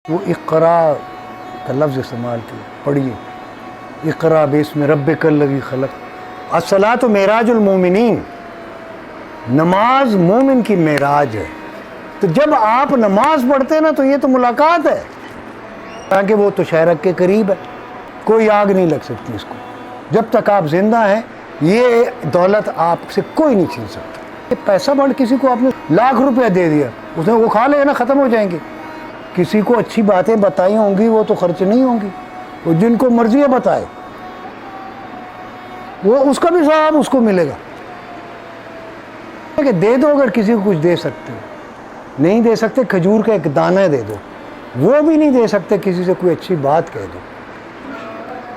وہ اقرا کا لفظ استعمال کیا، پڑھیے اقرا بسم ربک الذی خلق۔ الصلاۃ معراج المومنین، نماز مومن کی معراج ہے۔ تو جب آپ نماز پڑھتے ہیں نا تو یہ تو ملاقات ہے، تاکہ وہ تو شہرک کے قریب ہے، کوئی آگ نہیں لگ سکتی اس کو جب تک آپ زندہ ہیں۔ یہ دولت آپ سے کوئی نہیں چھین سکتا۔ پیسہ بڑھ کسی کو آپ نے لاکھ روپیہ دے دیا، اس نے وہ کھا لے نا، ختم ہو جائیں گے۔ کسی کو اچھی باتیں بتائی ہوں گی وہ تو خرچ نہیں ہوں گی، وہ جن کو مرضی ہے بتائے، وہ اس کا بھی ثواب اس کو ملے گا۔ کہ دے دو، اگر کسی کو کچھ دے سکتے ہو، نہیں دے سکتے کھجور کا ایک دانہ دے دو، وہ بھی نہیں دے سکتے کسی سے کوئی اچھی بات کہہ دو۔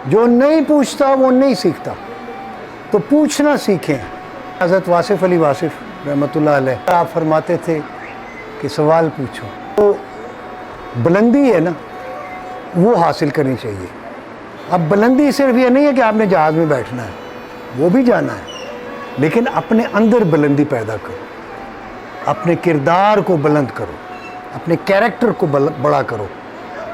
جو نہیں پوچھتا وہ نہیں سیکھتا، تو پوچھنا سیکھیں۔ حضرت واصف علی واصف رحمۃ اللہ علیہ آپ فرماتے تھے کہ سوال پوچھو، تو بلندی ہے نا وہ حاصل کرنی چاہیے۔ اب بلندی صرف یہ نہیں ہے کہ آپ نے جہاز میں بیٹھنا ہے، وہ بھی جانا ہے، لیکن اپنے اندر بلندی پیدا کرو، اپنے کردار کو بلند کرو، اپنے کیریکٹر کو بڑا کرو،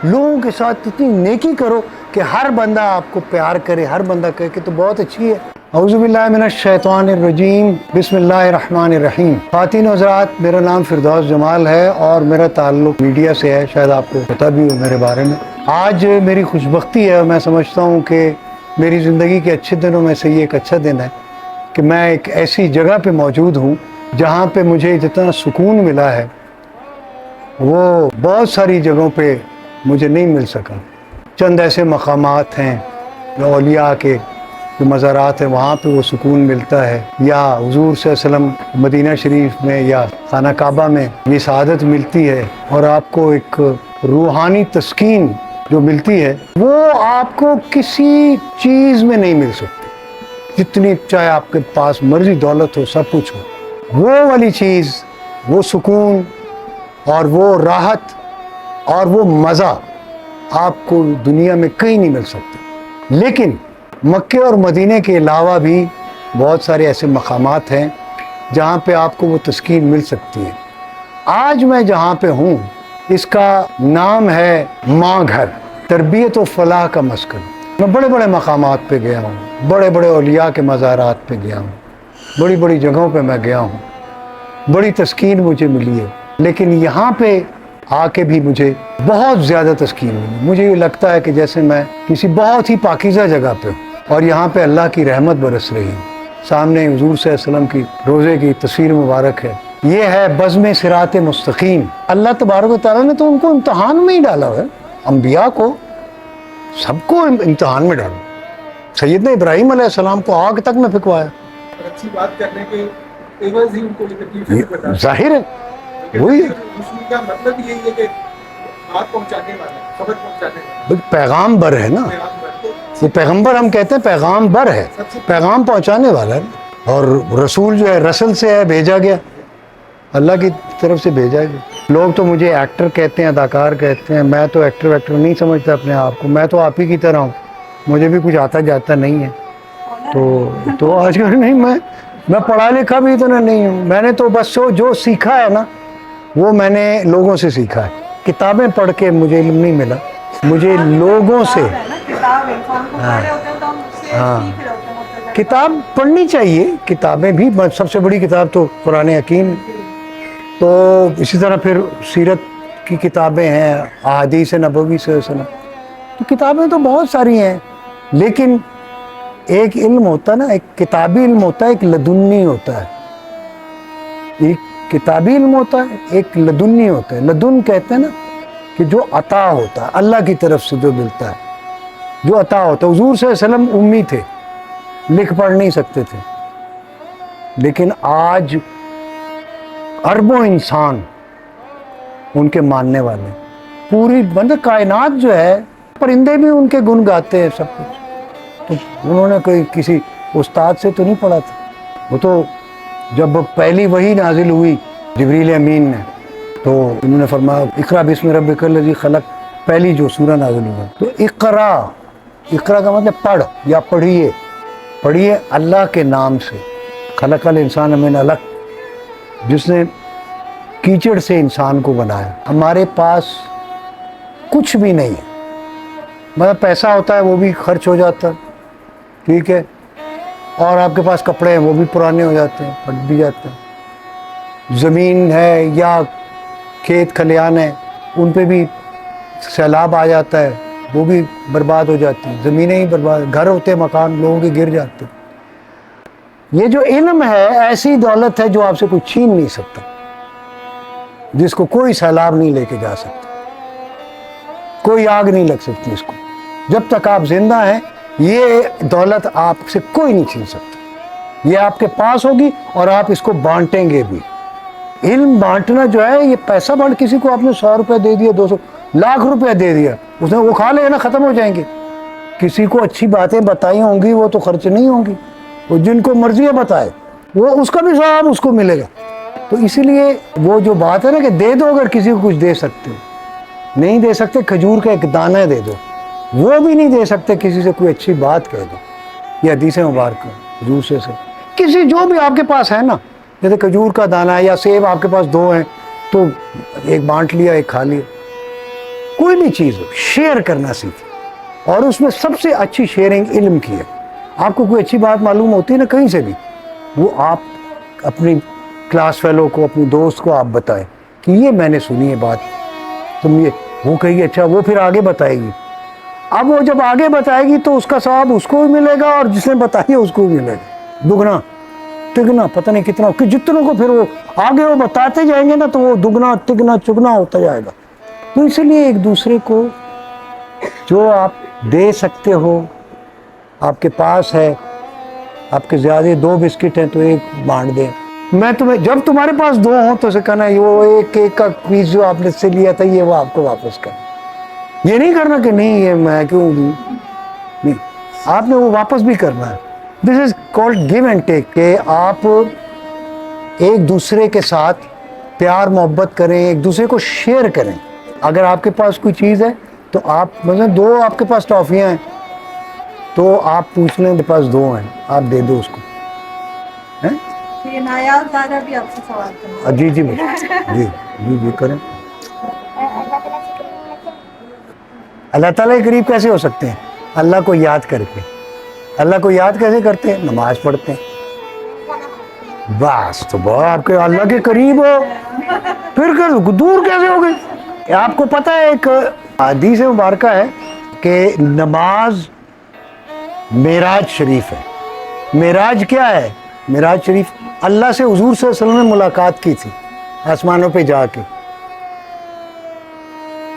لوگوں کے ساتھ اتنی نیکی کرو کہ ہر بندہ آپ کو پیار کرے، ہر بندہ کہے کہ تو بہت اچھی ہے۔ اعوذ باللہ من الشیطان الرجیم، بسم اللہ الرحمن الرحیم۔ خواتین و حضرات، میرا نام فردوس جمال ہے اور میرا تعلق میڈیا سے ہے، شاید آپ کو پتہ بھی ہو میرے بارے میں۔ آج میری خوش بختی ہے، میں سمجھتا ہوں کہ میری زندگی کے اچھے دنوں میں سے یہ ایک اچھا دن ہے کہ میں ایک ایسی جگہ پہ موجود ہوں جہاں پہ مجھے جتنا سکون ملا ہے وہ بہت ساری جگہوں پہ مجھے نہیں مل سکا۔ چند ایسے مقامات ہیں، اولیاء کے جو مزارات ہیں، وہاں پہ وہ سکون ملتا ہے، یا حضور صلی اللہ علیہ وسلم مدینہ شریف میں یا خانہ کعبہ میں یہ سعادت ملتی ہے، اور آپ کو ایک روحانی تسکین جو ملتی ہے وہ آپ کو کسی چیز میں نہیں مل سکتی، جتنی چاہے آپ کے پاس مرضی دولت ہو، سب کچھ ہو، وہ والی چیز، وہ سکون اور وہ راحت اور وہ مزہ آپ کو دنیا میں کہیں نہیں مل سکتا۔ لیکن مکے اور مدینے کے علاوہ بھی بہت سارے ایسے مقامات ہیں جہاں پہ آپ کو وہ تسکین مل سکتی ہے۔ آج میں جہاں پہ ہوں اس کا نام ہے ماں گھر، تربیت و فلاح کا مسکن۔ میں بڑے بڑے مقامات پہ گیا ہوں، بڑے بڑے اولیاء کے مزارات پہ گیا ہوں، بڑی بڑی جگہوں پہ میں گیا ہوں، بڑی تسکین مجھے ملی ہے، لیکن یہاں پہ آ کے بھی مجھے بہت زیادہ تسکین ملی۔ مجھے یہ لگتا ہے کہ جیسے میں کسی بہت ہی پاکیزہ جگہ پہ ہوں اور یہاں پہ اللہ کی رحمت برس رہی ہے۔ سامنے حضور صلی اللہ علیہ وسلم کی روزے کی تصویر مبارک ہے، یہ ہے بزم صراط مستقیم۔ اللہ تبارک و تعالیٰ نے تو ان کو امتحان میں ہی ڈالا ہے، انبیاء کو سب کو امتحان میں ڈالا۔ سیدنا ابراہیم علیہ السلام کو آگ تک میں پھکوایا، اچھی بات کرنے کے عوض ہی ان کو یہ تکلیفیں ظاہر ہے وہی دشمن کا مطلب یہی ہے کہ بات پہنچانے والا، خبر پہنچانے والا، پیغام بر ہے نا، وہ پیغمبر ہم کہتے ہیں پیغام بر ہے، پیغام پہنچانے والا ہے، اور رسول جو ہے رسل سے ہے، بھیجا گیا، اللہ کی طرف سے بھیجا گیا۔ لوگ تو مجھے ایکٹر کہتے ہیں، اداکار کہتے ہیں، میں تو ایکٹر ویکٹر نہیں سمجھتا اپنے آپ کو، میں تو آپ ہی کی طرح ہوں، مجھے بھی کچھ آتا جاتا نہیں ہے، تو آج کل نہیں، میں پڑھا لکھا بھی اتنا نہیں ہوں، میں نے تو بس جو سیکھا ہے نا وہ میں نے لوگوں سے سیکھا ہے۔ کتابیں پڑھ کے مجھے علم نہیں ملا، مجھے لوگوں سے۔ ہاں، کتاب پڑھنی چاہیے، کتابیں بھی، سب سے بڑی کتاب تو قرآن حکیم، تو اسی طرح پھر سیرت کی کتابیں ہیں، احادیث نبوی صلی اللہ علیہ وسلم، تو کتابیں تو بہت ساری ہیں، لیکن ایک علم ہوتا ہے نا، ایک کتابی علم ہوتا ہے، ایک لدنی ہوتا ہے، ایک کتابی علم ہوتا ہے، ایک لدنی ہوتا ہے۔ لدن کہتے ہیں نا کہ جو عطا ہوتا ہے، اللہ کی طرف سے جو ملتا ہے، جو عطا ہوتا ہے۔ حضور صلی اللہ علیہ وسلم امی تھے، لکھ پڑھ نہیں سکتے تھے، لیکن آج اربوں انسان ان کے ماننے والے، پوری کائنات جو ہے، پرندے بھی ان کے گن گاتے ہیں، سب کچھ۔ تو انہوں نے کوئی کسی استاد سے تو نہیں پڑھا تھا، وہ تو جب پہلی وحی نازل ہوئی جبریل امین نے، تو انہوں نے فرمایا اقرا بسم ربک الذی خلق، پہلی جو سورہ نازل ہوا، تو اقرا کا مطلب پڑھ یا پڑھیے، پڑھیے اللہ کے نام سے۔ خلق الانسان من علق، جس نے کیچڑ سے انسان کو بنایا۔ ہمارے پاس कुछ भी नहीं है। मतलब पैसा होता है वो भी खर्च हो जाता है, ठीक है, और आपके पास कपड़े हैं वो भी पुराने हो जाते हैं, फट भी जाते हैं। ज़मीन है या खेत खलिहान है, उन पे भी सैलाब आ जाता है, वो भी बर्बाद हो जाती हैं, ज़मीनें ही बर्बाद, घर होते हैं, मकान लोगों के गिर जाते हैं। ये जो इल्म है ऐसी दौलत है जो आपसे कोई छीन नहीं सकता, जिसको कोई सैलाब नहीं लेके जा सकता, कोई आग नहीं लग सकती इसको। जब तक आप जिंदा हैं ये दौलत आपसे कोई नहीं छीन सकता, ये आपके पास होगी और आप इसको बांटेंगे भी। इल्म बांटना जो है, ये पैसा बांट, किसी को आपने 100 रुपये दे दिया, 200 लाख रुपया दे दिया, उसने वो खा लेगा ना, ख़त्म हो जाएंगे। किसी को अच्छी बातें बताई होंगी वो तो खर्च नहीं होंगी, वो जिनको मर्जी है बताए, वो उसका भी सवाब उसको मिलेगा। तो इसीलिए वो जो बात है ना कि दे दो, अगर किसी को कुछ दे सकते हो, नहीं दे सकते खजूर का एक दाना दे दो, वो भी नहीं दे सकते किसी से कोई अच्छी बात कह दो। ये हदीस मुबारक हुजूर से किसी जो भी आपके पास है ना, जैसे खजूर का दाना है या सेब आपके पास 2 हैं तो एक बांट लिया, एक खा लिया। कोई भी चीज़ हो, शेयर करना सीखें, और उसमें सबसे अच्छी शेयरिंग इल्म की है। आपको कोई अच्छी बात मालूम होती है ना कहीं से भी, वो आप अपनी क्लास फेलो को, अपने दोस्त को आप बताएं कि ये मैंने सुनी है बात, तुम ये, वो कहेगी अच्छा, वो फिर आगे बताएगी। अब वो जब आगे बताएगी तो उसका सवाब उसको भी मिलेगा और जिसने बताई है उसको भी मिलेगा, दुगना तिगना, पता नहीं कितना, कि जितनों को फिर वो आगे वो बताते जाएंगे ना तो वो दुगना तिगना चुगना होता जाएगा। तो इसलिए एक दूसरे को जो आप दे सकते हो, आपके पास है, आपके ज़्यादा 2 बिस्किट हैं तो एक बांट दें। मैं तुम्हें, जब तुम्हारे पास 2 हों तो उसे कहना वो एक का पीस जो आपने से लिया था ये वो आपको वापस कर। ये नहीं करना कि नहीं ये मैं क्यों दूँ, नहीं, आपने वो वापस भी करना है। This is called give and take, के आप एक दूसरे के साथ प्यार मोहब्बत करें, एक दूसरे को शेयर करें। अगर आपके पास कोई चीज़ है तो आप, मतलब 2 आपके पास टॉफ़ियाँ हैं तो आप पूछ लें, मेरे पास 2 हैं, आप दे दो उसको, हैं? ये नायाब दादा भी आपसे सवाल करना। जी जी जी जी जी करें। अल्लाह ताला के करीब कैसे हो सकते हैं? अल्लाह को याद करके। अल्लाह को याद कैसे करते हैं? नमाज पढ़ते हैं, बस। तो बहुत आपके अल्लाह के करीब हो, फिर कर दूर कैसे हो गए? आपको पता है एक हदीस मुबारक है कि नमाज मेराज शरीफ है। मेराज क्या है? मेराज शरीफ अल्लाह से हुजूर सल्लल्लाहु अलैहि वसल्लम ने मुलाकात की थी आसमानों पे जाके।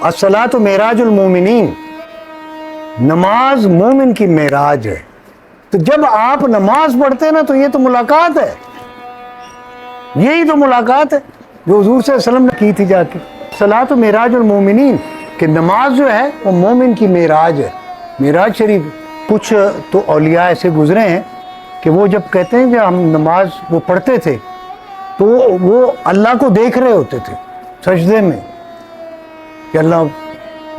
अस्सलातु मेराजुल मोमिनीन, नमाज मोमिन की मेराज है। तो जब आप नमाज पढ़ते हैं ना तो ये तो मुलाकात है, यही तो मुलाकात है जो हुजूर सल्लल्लाहु अलैहि वसल्लम ने की थी जाके। सलातु मेराजुल मोमिनीन, कि नमाज जो है वो मोमिन की मेराज है। मेराज शरीफ, कुछ तो औलिया ऐसे गुजरे हैं कि वो जब कहते हैं कि हम नमाज वो पढ़ते थे तो वो अल्लाह को देख रहे होते थे सजदे में कि अल्लाह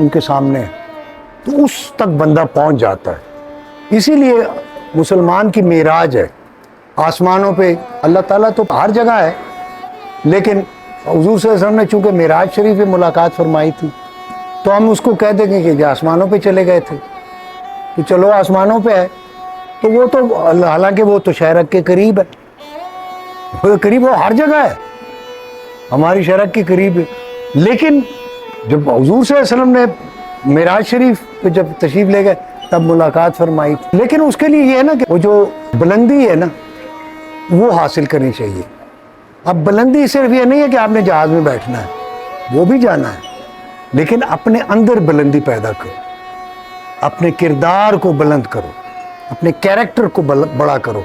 उनके सामने है, तो उस तक बंदा पहुंच जाता है। इसीलिए मुसलमान की मेराज है आसमानों पे। अल्लाह ताला तो हर जगह है, लेकिन हुजूर सल्लल्लाहु अलैहि वसल्लम ने चूँकि मेराज शरीफ में मुलाकात फरमाई थी तो हम उसको कह देंगे कि आसमानों पे चले गए थे, तो चलो आसमानों पे है। तो वो तो हालांकि वो तो शहरक के करीब है, वो करीब, वो हर जगह है, हमारी शहरक के करीब है। लेकिन जब हुजूर सल्लल्लाहु अलैहि वसल्लम ने मेराज शरीफ पे जब तशरीफ ले गए तब मुलाकात फरमाई थी। लेकिन उसके लिए ये है ना कि वो जो बुलंदी है ना वो हासिल करनी चाहिए। अब बुलंदी सिर्फ ये नहीं है कि आपने जहाज में बैठना है, वो भी जाना है, लेकिन अपने अंदर बुलंदी पैदा करो, अपने किरदार को बुलंद करो, अपने कैरेक्टर को बड़ा करो,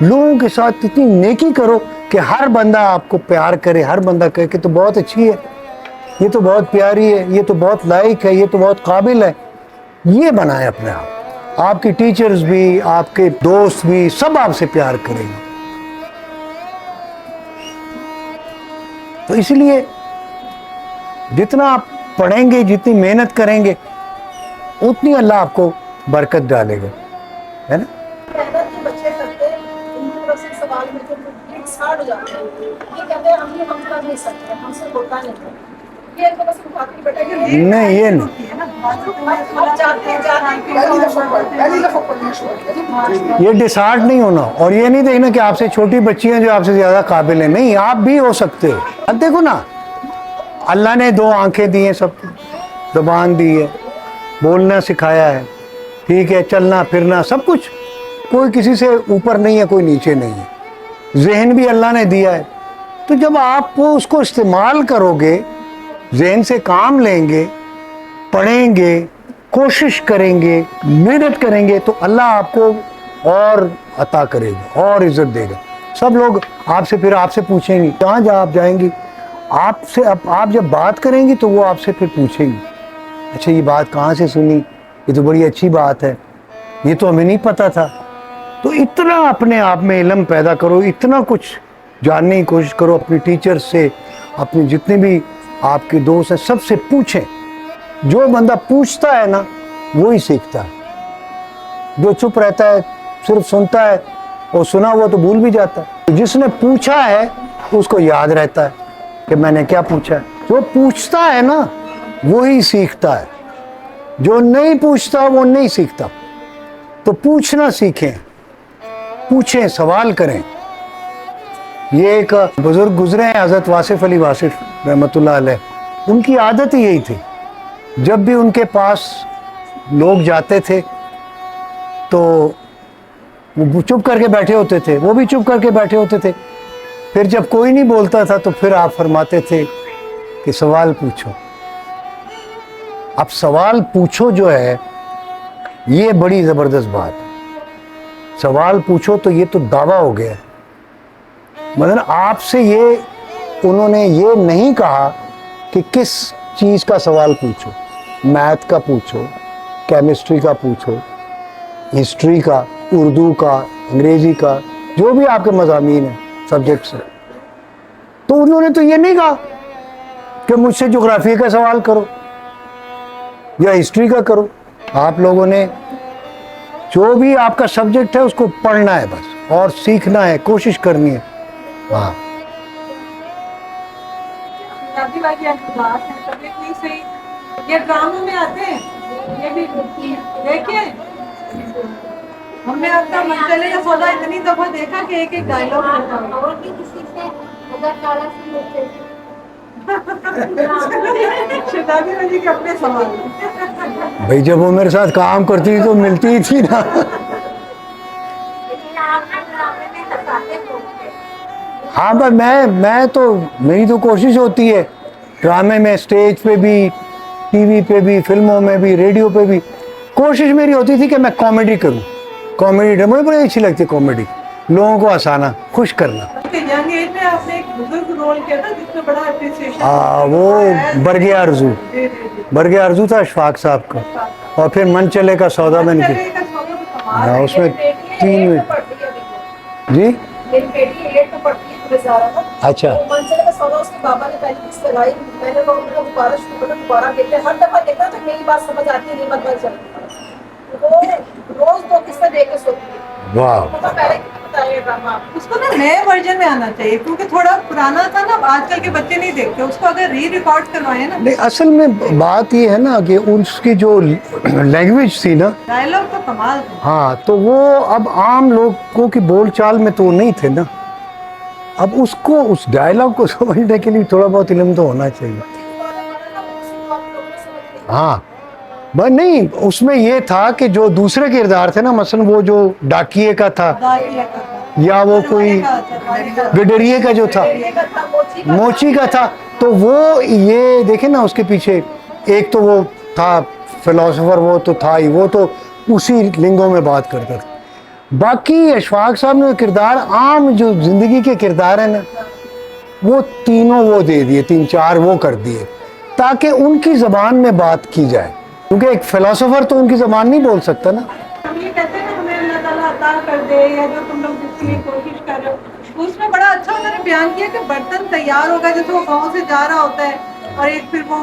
लोगों के साथ इतनी नेकी करो कि हर बंदा आपको प्यार करे, हर बंदा कहे कि तो बहुत अच्छी है, ये तो बहुत प्यारी है, ये तो बहुत लायक है, ये तो बहुत काबिल है। ये बनाए अपने आप। आपकी टीचर्स भी, आपके दोस्त भी, सब आपसे प्यार करेंगे। तो इसलिए जितना आप पढ़ेंगे, जितनी मेहनत करेंगे, उतनी अल्लाह आपको बरकत डालेगा, है ना। मेहनत जो बच्चे करते हैं उनकी तरफ से सवाल में जो हार्ड हो जाते हैं, ये कहते हैं हम कर नहीं सकते, हमसे होता नहीं है। ये तो बस उठाती है बेटा कि नहीं ये नहीं, होती है ना, अब जाते पहली दफा पढ़नी शुरू की। ये डिसहार्ट नहीं होना, और ये नहीं देखना कि आपसे छोटी बच्ची हैं जो आपसे ज़्यादा काबिल हैं, नहीं आप भी हो सकते हो। अब देखो ना, अल्लाह ने 2 आंखें दी हैं, सब ज़बान दी है, बोलना सिखाया है, ठीक है, चलना फिरना सब कुछ, कोई किसी से ऊपर नहीं है, कोई नीचे नहीं है, जहन भी अल्लाह ने दिया है। तो जब आप वो उसको इस्तेमाल करोगे, जहन से काम लेंगे, पढ़ेंगे, कोशिश करेंगे, मेहनत करेंगे, तो अल्लाह आपको और अता करेगा और इज़्ज़त देगा। सब लोग आपसे फिर आपसे पूछेंगे, जहाँ जहाँ आप जाएंगी आपसे, अब आप जब बात करेंगी तो वो आपसे फिर पूछेंगी, अच्छा ये बात कहाँ से सुनी, ये तो बड़ी अच्छी बात है, ये तो हमें नहीं पता था। तो इतना अपने आप में इल्म पैदा करो, इतना कुछ जानने की कोशिश करो, अपने टीचर से, अपने जितने भी आपके दोस्त हैं सबसे पूछें। जो बंदा पूछता है ना वही सीखता है, जो चुप रहता है सिर्फ सुनता है और सुना हुआ तो भूल भी जाता है। जिसने पूछा है उसको याद रहता है कि मैंने क्या पूछा है। जो पूछता है ना वही सीखता है, जो नहीं पूछता वो नहीं सीखता। तो पूछना सीखें, पूछें, सवाल करें। ये एक बुजुर्ग गुजरे हैं, हज़रत वासिफ अली वासिफ रहमतुल्लाह अलैह, उनकी आदत ही यही थी, जब भी उनके पास लोग जाते थे तो वो चुप करके बैठे होते थे, वो भी चुप करके बैठे होते थे। फिर जब कोई नहीं बोलता था तो फिर आप फरमाते थे कि सवाल पूछो। अब सवाल पूछो जो है ये बड़ी ज़बरदस्त बात है। सवाल पूछो तो ये तो दावा हो गया, मतलब आपसे ये उन्होंने ये नहीं कहा कि किस चीज़ का सवाल पूछो, मैथ का पूछो, केमिस्ट्री का पूछो, हिस्ट्री का, उर्दू का, अंग्रेज़ी का, जो भी आपके मज़ामीन हैं, सब्जेक्ट्स हैं। तो उन्होंने तो ये नहीं कहा कि मुझसे ज्योग्राफी का सवाल करो या हिस्ट्री का करो। आप लोगों ने जो भी आपका सब्जेक्ट है उसको पढ़ना है बस, और सीखना है, कोशिश करनी है। हाँ, दादी वाली बात है, तबीयत नहीं सही, ये ड्रामों में आते हैं, ये भी देखिए हमने अपना मंचले का सौदा इतनी दफा देखा कि एक एक डायलॉग और भी किसी से अगर काला से होते शहजादी वाली के अपने सवाल। भाई जब वो मेरे साथ काम करती थी तो मिलती ही थी ना। लेकिन आप ना ड्रामे में हंसाते लोग थे। हाँ पर मैं तो, मेरी तो कोशिश होती है ड्रामे में, स्टेज पे भी, टीवी पे भी, फिल्मों में भी, रेडियो पे भी, कोशिश मेरी होती थी कि मैं कॉमेडी करूं। कॉमेडी मुझे बड़ी अच्छी लगती है, कॉमेडी, लोगों को हंसाना, खुश करना। यंग एज में आपने एक बुजुर्ग रोल किया था जिसमें बड़ा अप्रिसिएशन। वो बरगे आरजू, बरगे आरजू था अशफाक साहब का, और फिर मन चले का सौदा मैंने किया। हाँ, उसमें 3 मिनट। जी मेरी बेटी 8 में पढ़ती है गुजारा में। अच्छा, तो मंचले का सौदा उसके पापा ने पहले किस्त लगाई, मैंने वो उनको दोबारा शुरू करा, दोबारा देखते हर दफा देखता तो नई बात समझ आती है, नई बात चलती। वो रोज 2 किस्से देख के सोती है। वाह। तो पहले बताइए ड्रामा उसको ना नए वर्जन में आना चाहिए, क्योंकि थोड़ा पुराना था ना, आजकल के बच्चे नहीं देखते उसको। अगर री रिकॉर्ड करवाए ना, नहीं असल में बात ये है ना कि उसकी जो लैंग्वेज थी ना, डायलॉग तो कमाल था। हाँ, तो वो अब आम लोगों की बोलचाल में तो नहीं थे ना। अब उसको, उस डायलॉग को समझने के लिए थोड़ा बहुत इल्म तो होना चाहिए। हाँ बस नहीं, उसमें ये था कि जो दूसरे किरदार थे ना, मसलन वो जो डाकिए का था या वो कोई गडरिए का जो था, मोची का था, तो वो ये देखे ना उसके पीछे एक तो वो था फिलोसोफर, वो तो था ही, वो तो उसी लिंगों में बात करता था। बाकी अशफाक साहब ने किरदार, आम जो जिंदगी के किरदार हैं ना, वो तीनों वो दे दिए, 3-4 वो कर दिए, ताकि उनकी ज़बान में बात की जाए, क्योंकि एक फिलोसोफर तो उनकी ज़बान नहीं बोल सकता ना। हम ये कहते हैं ना हमें अल्लाह ताला अता कर दे, या जो तुम लोग जिसके लिए कोशिश कर रहे हो, उसमें बड़ा अच्छा उन्होंने बयान किया कि बर्तन तैयार होगा, जैसे वो गाँव से जा रहा होता है और एक फिर वो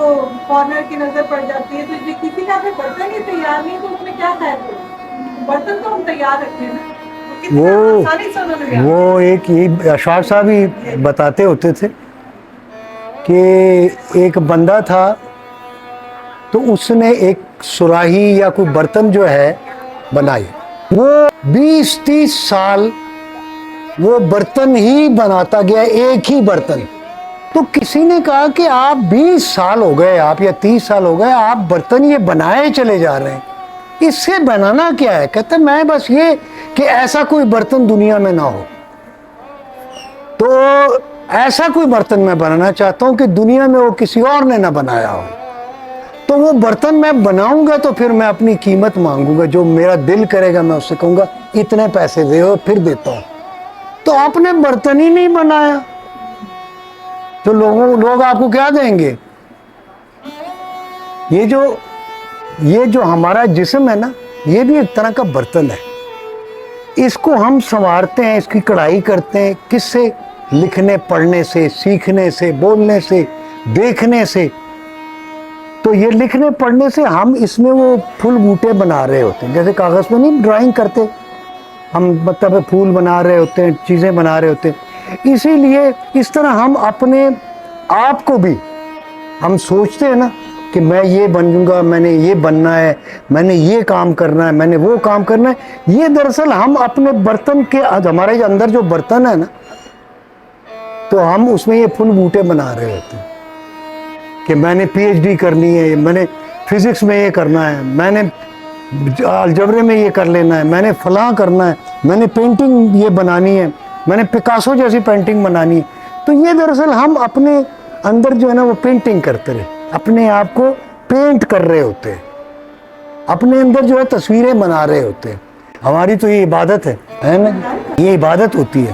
फॉरनर की नज़र पड़ जाती है, तो किसी का भी बर्तन ही तैयार नहीं तो उसमें क्या खैर, बर्तन तो हम तैयार रखते हैं ना। वो एक ये अशफाक साहब ही बताते होते थे کہ ایک بندہ تھا تو اس نے ایک سراہی یا کوئی برتن جو ہے بنائی. وہ 20-30 سال وہ برتن ہی بناتا گیا, ایک ہی برتن. تو کسی نے کہا کہ آپ 20 سال ہو گئے آپ یا 30 سال ہو گئے, آپ برتن یہ بنائے چلے جا رہے ہیں, اس سے بنانا کیا ہے؟ کہتے میں بس یہ کہ ایسا کوئی برتن دنیا میں نہ ہو. تو ایسا کوئی برتن میں بنانا چاہتا ہوں کہ دنیا میں وہ کسی اور نے نہ بنایا ہو. تو وہ برتن میں بناؤں گا تو پھر میں اپنی قیمت مانگوں گا, جو میرا دل کرے گا میں اس سے کہوں گا اتنے پیسے دے اور پھر دیتا ہوں. تو آپ نے برتن ہی نہیں بنایا تو لوگ آپ کو کیا دیں گے؟ یہ جو ہمارا جسم ہے نا, یہ بھی ایک طرح کا برتن ہے. اس کو ہم سنوارتے ہیں, اس کی کڑھائی کرتے ہیں. کس سے؟ لکھنے پڑھنے سے, سیکھنے سے, بولنے سے, دیکھنے سے. تو یہ لکھنے پڑھنے سے ہم اس میں وہ پھول بوٹے بنا رہے ہوتے ہیں. جیسے کاغذ میں نہیں ڈرائنگ کرتے ہم, مطلب پھول بنا رہے ہوتے ہیں, چیزیں بنا رہے ہوتے ہیں. اسی لیے اس طرح ہم اپنے آپ کو بھی ہم سوچتے ہیں نا کہ میں یہ بنوں گا, میں نے یہ بننا ہے, میں نے یہ کام کرنا ہے, میں نے وہ کام کرنا ہے. یہ دراصل ہم اپنے برتن کے, ہمارے اندر جو برتن ہے نا, تو ہم اس میں یہ پھول بوٹے بنا رہے ہوتے ہیں کہ میں نے پی ایچ ڈی کرنی ہے, میں نے فزکس میں یہ کرنا ہے, میں نے الجبرے میں یہ کر لینا ہے, میں نے فلاں کرنا ہے, میں نے پینٹنگ یہ بنانی ہے, میں نے پکاسو جیسی پینٹنگ بنانی ہے. تو یہ دراصل ہم اپنے اندر جو ہے نا وہ پینٹنگ کرتے رہے, اپنے آپ کو پینٹ کر رہے ہوتے ہیں, اپنے اندر جو ہے تصویریں بنا رہے ہوتے ہیں. ہماری تو یہ عبادت ہے نا, یہ عبادت ہوتی ہے.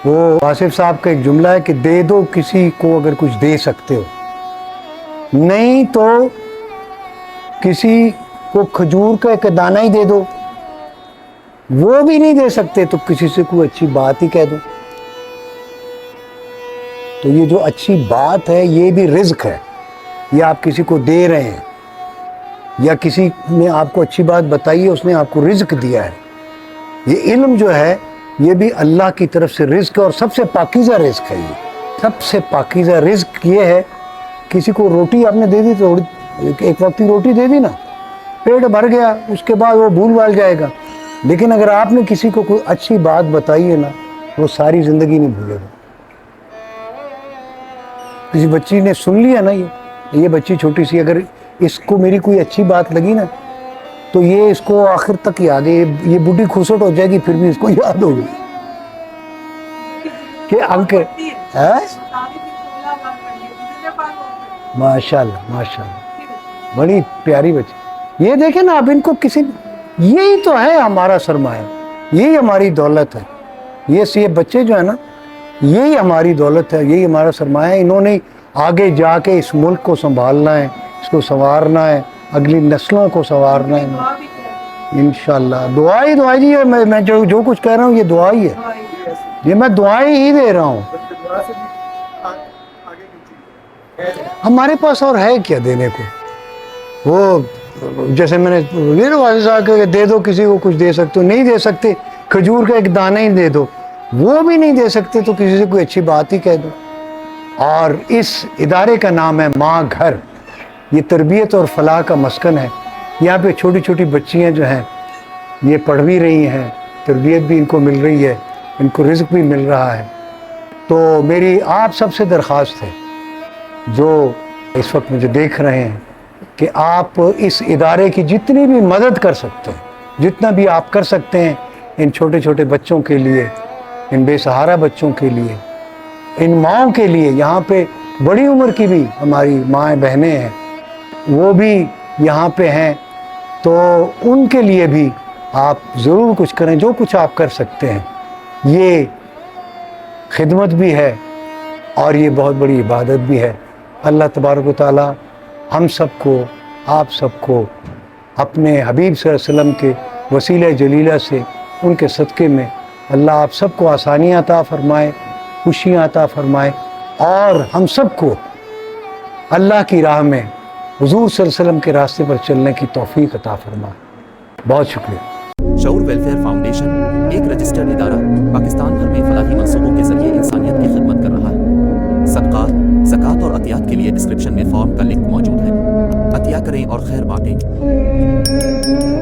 وہ آصف صاحب کا ایک جملہ ہے کہ دے دو کسی کو اگر کچھ دے سکتے ہو, نہیں تو کسی کو کھجور کا ایک دانہ ہی دے دو, وہ بھی نہیں دے سکتے تو کسی سے کوئی اچھی بات ہی کہہ دو. تو یہ جو اچھی بات ہے یہ بھی رزق ہے, یہ آپ کسی کو دے رہے ہیں, یا کسی نے آپ کو اچھی بات بتائی ہے, اس نے آپ کو رزق دیا ہے. یہ علم جو ہے یہ بھی اللہ کی طرف سے رزق ہے, اور سب سے پاکیزہ رزق ہے. یہ سب سے پاکیزہ رزق یہ ہے, کسی کو روٹی آپ نے دے دی تو ایک وقت کی روٹی دے دی نا, پیٹ بھر گیا, اس کے بعد وہ بھول بھال جائے گا. لیکن اگر آپ نے کسی کو کوئی اچھی بات بتائی ہے نا, وہ ساری زندگی نہیں بھولے گا. کسی بچی نے سن لیا نا, یہ بچی چھوٹی سی, اگر اس کو میری کوئی اچھی بات لگی نا تو یہ اس کو آخر تک یاد ہے. یہ بڈھی کھسٹ ہو جائے گی پھر بھی اس کو یاد ہوگی کہ انکل ماشاء اللہ ماشاء اللہ, بڑی پیاری بچی. یہ دیکھیں نا آپ, ان کو کسی, یہی تو ہے ہمارا سرمایہ, یہی ہماری دولت ہے. یہ بچے جو ہے نا, یہی ہماری دولت ہے, یہی ہمارا سرمایہ ہے. انہوں نے آگے جا کے اس ملک کو سنبھالنا ہے, اس کو سنوارنا ہے, اگلی نسلوں کو سنوارنا ہے انشاءاللہ. دعائی جی ہے, میں جو کچھ کہہ رہا ہوں یہ دعائی ہے, یہ میں دعائیں ہی دے رہا ہوں. ہمارے پاس اور ہے کیا دینے کو؟ وہ جیسے میں نے کہ دے دو کسی کو کچھ دے سکتے ہو, نہیں دے سکتے, کھجور کا ایک دانہ ہی دے دو, وہ بھی نہیں دے سکتے تو کسی سے کوئی اچھی بات ہی کہہ دو. اور اس ادارے کا نام ہے ماں گھر. یہ تربیت اور فلاح کا مسکن ہے. یہاں پہ چھوٹی چھوٹی بچیاں جو ہیں یہ پڑھ بھی رہی ہیں, تربیت بھی ان کو مل رہی ہے, ان کو رزق بھی مل رہا ہے. تو میری آپ سب سے درخواست ہے جو اس وقت مجھے دیکھ رہے ہیں کہ آپ اس ادارے کی جتنی بھی مدد کر سکتے ہیں, جتنا بھی آپ کر سکتے ہیں ان چھوٹے چھوٹے بچوں کے لیے, ان بے سہارا بچوں کے لیے, ان ماؤں کے لیے. یہاں پہ بڑی عمر کی بھی ہماری مائیں بہنیں ہیں, وہ بھی یہاں پہ ہیں, تو ان کے لیے بھی آپ ضرور کچھ کریں, جو کچھ آپ کر سکتے ہیں. یہ خدمت بھی ہے اور یہ بہت بڑی عبادت بھی ہے. اللہ تبارک و تعالی ہم سب کو, آپ سب کو اپنے حبیب صلی اللہ علیہ وسلم کے وسیلہ جلیلہ سے, ان کے صدقے میں اللہ آپ سب کو آسانیاں عطا فرمائے, خوشیاں عطا فرمائے, اور ہم سب کو اللہ کی راہ میں حضور صلی اللہ علیہ وسلم کے راستے پر چلنے کی توفیق عطا فرمائے. بہت شکریہ. شعور ویلفیئر فاؤنڈیشن ایک رجسٹرڈ ادارہ پاکستان بھر میں فلاحی منصوبوں کے ذریعے انسانیت کی خدمت کر رہا ہے. صدقات، زکوٰۃ اور عطیات کے لیے ڈسکرپشن میں فارم کا لنک موجود ہے. عطیہ کریں اور خیر بانٹیں.